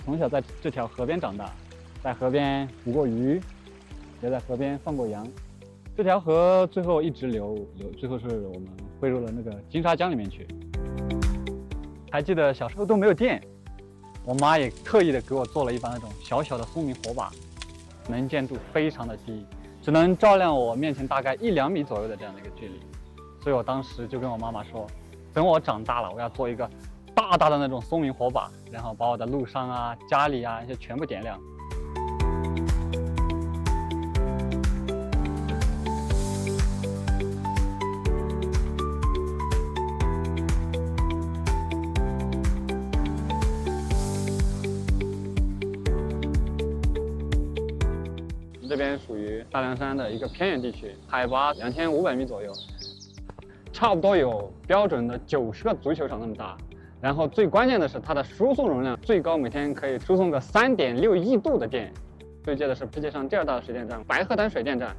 从小在这条河边长大，在河边捕过鱼，也在河边放过羊。这条河最后一直流，最后是我们汇入了那个金沙江里面去。还记得小时候都没有电，我妈也特意的给我做了一把那种小小的松明火把，能见度非常的低，只能照亮我面前大概1-2米左右的这样的一个距离。所以我当时就跟我妈妈说，等我长大了，我要做一个大大的那种松明火把，然后把我的路上啊、家里啊一些全部点亮。这边属于大凉山的一个偏远地区，海拔2500米左右，差不多有标准的90个足球场那么大。然后最关键的是它的输送容量最高，每天可以输送个3.6亿度的电。对接的是世界上第2大的水电站——白鹤潭水电站。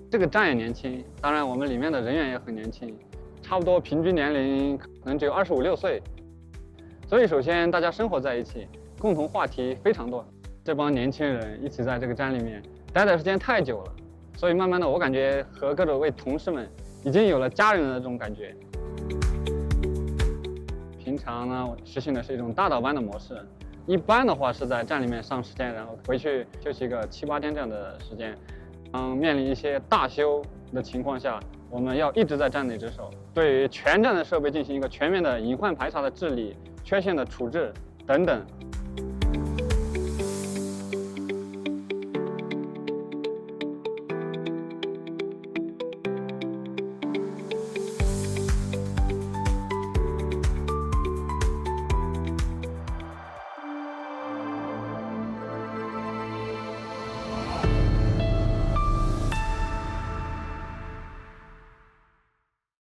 这个站也年轻，当然我们里面的人员也很年轻，差不多平均年龄可能只有25、26岁。所以首先大家生活在一起，共同话题非常多。这帮年轻人一起在这个站里面待的时间太久了，所以慢慢的我感觉和各位同事们已经有了家人的这种感觉。平常呢，我实行的是一种大倒班的模式，一般的话是在站里面上10天，然后回去休息个7、8天这样的时间。面临一些大修的情况下，我们要一直在站内值守，对于全站的设备进行一个全面的隐患排查的治理、缺陷的处置等等。